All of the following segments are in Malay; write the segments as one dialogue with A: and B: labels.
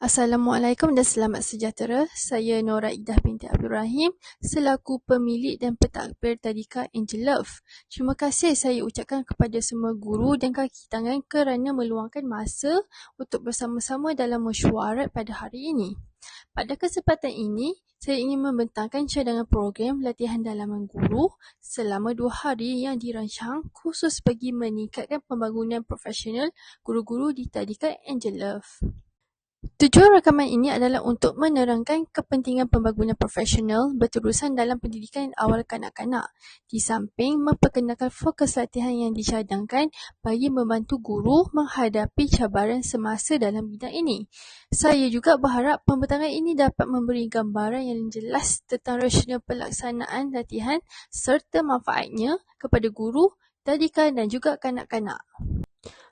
A: Assalamualaikum dan selamat sejahtera. Saya Nora Idah binti Abdul Rahim selaku pemilik dan pentadbir Tadika Angel Love. Terima kasih saya ucapkan kepada semua guru dan kaki tangan kerana meluangkan masa untuk bersama-sama dalam mesyuarat pada hari ini. Pada kesempatan ini, saya ingin membentangkan cadangan program latihan dalaman guru selama 2 hari yang dirancang khusus bagi meningkatkan pembangunan profesional guru-guru di Tadika Angel Love. Tujuan rakaman ini adalah untuk menerangkan kepentingan pembangunan profesional berterusan dalam pendidikan awal kanak-kanak, di samping memperkenalkan fokus latihan yang dicadangkan bagi membantu guru menghadapi cabaran semasa dalam bidang ini. Saya juga berharap pembentangan ini dapat memberi gambaran yang jelas tentang rasional pelaksanaan latihan serta manfaatnya kepada guru, tadika dan juga kanak-kanak.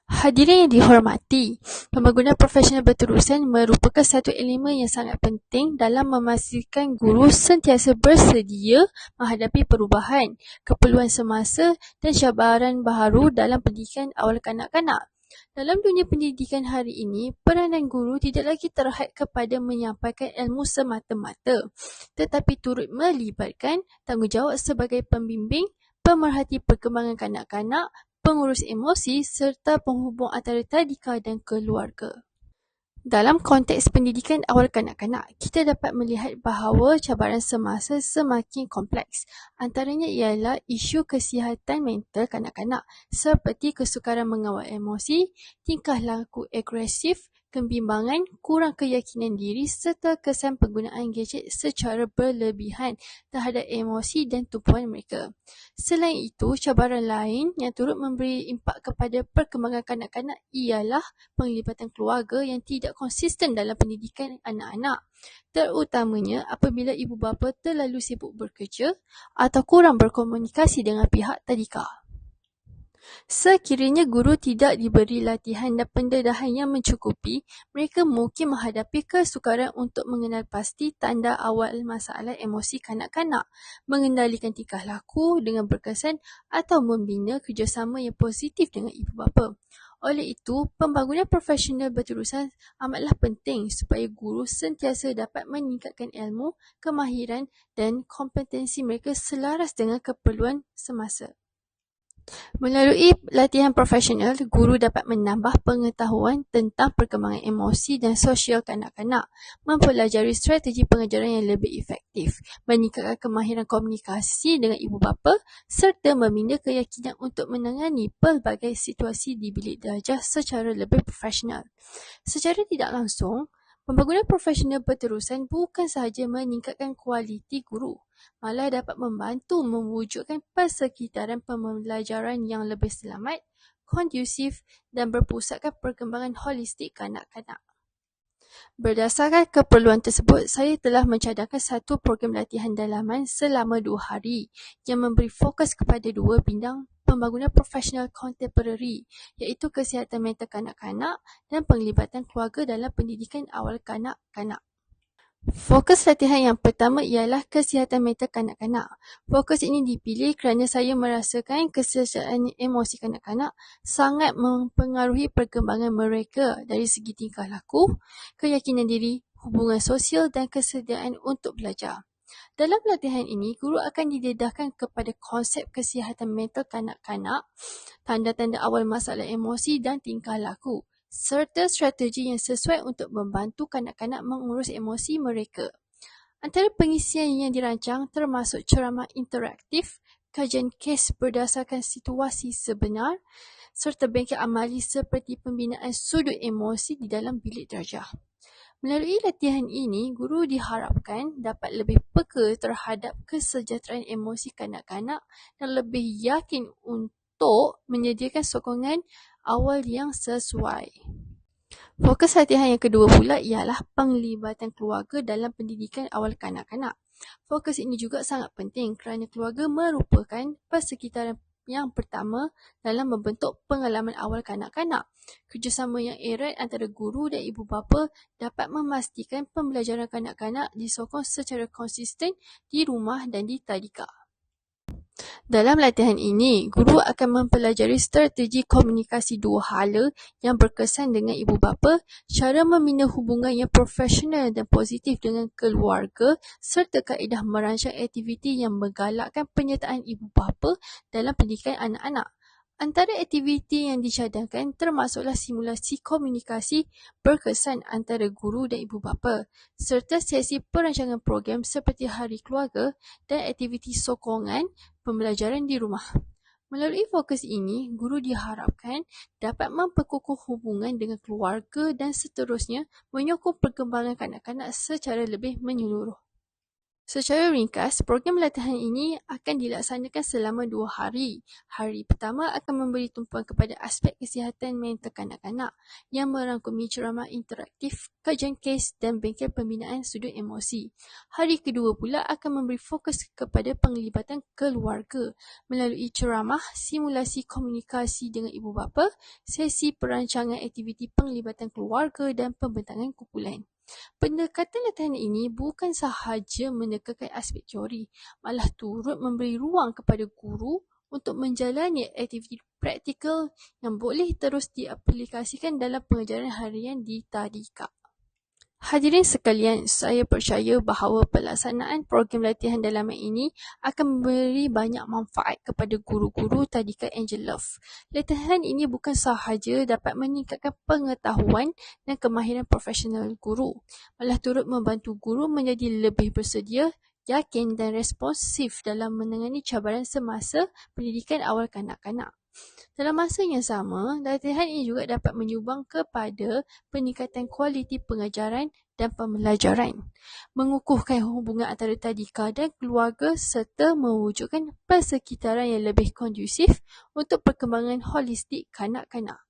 A: Hadirin yang dihormati, pembangunan profesional berterusan merupakan satu elemen yang sangat penting dalam memastikan guru sentiasa bersedia menghadapi perubahan, keperluan semasa dan cabaran baharu dalam pendidikan awal kanak-kanak. Dalam dunia pendidikan hari ini, peranan guru tidak lagi terhad kepada menyampaikan ilmu semata-mata, tetapi turut melibatkan tanggungjawab sebagai pembimbing, pemerhati perkembangan kanak-kanak, pengurus emosi serta penghubung antara tadika dan keluarga. Dalam konteks pendidikan awal kanak-kanak, kita dapat melihat bahawa cabaran semasa semakin kompleks. Antaranya ialah isu kesihatan mental kanak-kanak seperti kesukaran mengawal emosi, tingkah laku agresif, kebimbangan, kurang keyakinan diri serta kesan penggunaan gadget secara berlebihan terhadap emosi dan tumpuan mereka. Selain itu, cabaran lain yang turut memberi impak kepada perkembangan kanak-kanak ialah penglibatan keluarga yang tidak konsisten dalam pendidikan anak-anak, terutamanya apabila ibu bapa terlalu sibuk bekerja atau kurang berkomunikasi dengan pihak tadika. Sekiranya guru tidak diberi latihan dan pendedahan yang mencukupi, mereka mungkin menghadapi kesukaran untuk mengenal pasti tanda awal masalah emosi kanak-kanak, mengendalikan tingkah laku dengan berkesan atau membina kerjasama yang positif dengan ibu bapa. Oleh itu, pembangunan profesional berterusan amatlah penting supaya guru sentiasa dapat meningkatkan ilmu, kemahiran dan kompetensi mereka selaras dengan keperluan semasa. Melalui latihan profesional, guru dapat menambah pengetahuan tentang perkembangan emosi dan sosial kanak-kanak, mempelajari strategi pengajaran yang lebih efektif, meningkatkan kemahiran komunikasi dengan ibu bapa, serta membina keyakinan untuk menangani pelbagai situasi di bilik darjah secara lebih profesional. Secara tidak langsung, pembangunan profesional berterusan bukan sahaja meningkatkan kualiti guru, malah dapat membantu mewujudkan persekitaran pembelajaran yang lebih selamat, kondusif dan berpusatkan perkembangan holistik kanak-kanak. Berdasarkan keperluan tersebut, saya telah mencadangkan satu program latihan dalaman selama 2 hari yang memberi fokus kepada 2 bidang pembangunan profesional kontemporari, iaitu kesihatan mental kanak-kanak dan penglibatan keluarga dalam pendidikan awal kanak-kanak. Fokus latihan yang pertama ialah kesihatan mental kanak-kanak. Fokus ini dipilih kerana saya merasakan kesihatan emosi kanak-kanak sangat mempengaruhi perkembangan mereka dari segi tingkah laku, keyakinan diri, hubungan sosial dan kesediaan untuk belajar. Dalam latihan ini, guru akan didedahkan kepada konsep kesihatan mental kanak-kanak, tanda-tanda awal masalah emosi dan tingkah laku, serta strategi yang sesuai untuk membantu kanak-kanak mengurus emosi mereka. Antara pengisian yang dirancang termasuk ceramah interaktif, kajian kes berdasarkan situasi sebenar, serta bengkel amali seperti pembinaan sudut emosi di dalam bilik darjah. Melalui latihan ini, guru diharapkan dapat lebih peka terhadap kesejahteraan emosi kanak-kanak dan lebih yakin untuk menyediakan sokongan awal yang sesuai. Fokus latihan yang kedua pula ialah penglibatan keluarga dalam pendidikan awal kanak-kanak. Fokus ini juga sangat penting kerana keluarga merupakan persekitaran yang pertama dalam membentuk pengalaman awal kanak-kanak. Kerjasama yang erat antara guru dan ibu bapa dapat memastikan pembelajaran kanak-kanak disokong secara konsisten di rumah dan di tadika. Dalam latihan ini, guru akan mempelajari strategi komunikasi dua hala yang berkesan dengan ibu bapa, cara membina hubungan yang profesional dan positif dengan keluarga, serta kaedah merancang aktiviti yang menggalakkan penyertaan ibu bapa dalam pendidikan anak-anak. Antara aktiviti yang dicadangkan termasuklah simulasi komunikasi berkesan antara guru dan ibu bapa, serta sesi perancangan program seperti hari keluarga dan aktiviti sokongan pembelajaran di rumah. Melalui fokus ini, guru diharapkan dapat memperkukuh hubungan dengan keluarga dan seterusnya menyokong perkembangan kanak-kanak secara lebih menyeluruh. Secara ringkas, program latihan ini akan dilaksanakan selama 2 hari. Hari pertama akan memberi tumpuan kepada aspek kesihatan mental kanak-kanak yang merangkumi ceramah interaktif, kajian kes dan bengkel pembinaan sudut emosi. Hari kedua pula akan memberi fokus kepada penglibatan keluarga melalui ceramah, simulasi komunikasi dengan ibu bapa, sesi perancangan aktiviti penglibatan keluarga dan pembentangan kumpulan. Pendekatan latihan ini bukan sahaja menekankan aspek teori, malah turut memberi ruang kepada guru untuk menjalani aktiviti praktikal yang boleh terus diaplikasikan dalam pengajaran harian di tadika. Hadirin sekalian, saya percaya bahawa pelaksanaan program latihan dalaman ini akan memberi banyak manfaat kepada guru-guru tadika Angel Love. Latihan ini bukan sahaja dapat meningkatkan pengetahuan dan kemahiran profesional guru, malah turut membantu guru menjadi lebih bersedia, yakin dan responsif dalam menangani cabaran semasa pendidikan awal kanak-kanak. Dalam masa yang sama, latihan ini juga dapat menyumbang kepada peningkatan kualiti pengajaran dan pembelajaran, mengukuhkan hubungan antara tadika dan keluarga serta mewujudkan persekitaran yang lebih kondusif untuk perkembangan holistik kanak-kanak.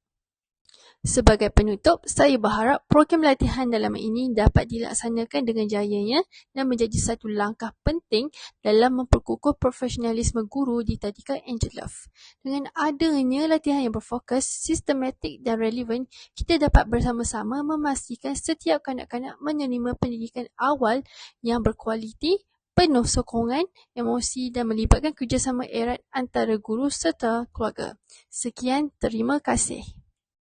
A: Sebagai penutup, saya berharap program latihan dalaman ini dapat dilaksanakan dengan jayanya dan menjadi satu langkah penting dalam memperkukuh profesionalisme guru di tadika Angel Love. Dengan adanya latihan yang berfokus, sistematik dan relevan, kita dapat bersama-sama memastikan setiap kanak-kanak menerima pendidikan awal yang berkualiti, penuh sokongan, emosi dan melibatkan kerjasama erat antara guru serta keluarga. Sekian, terima kasih.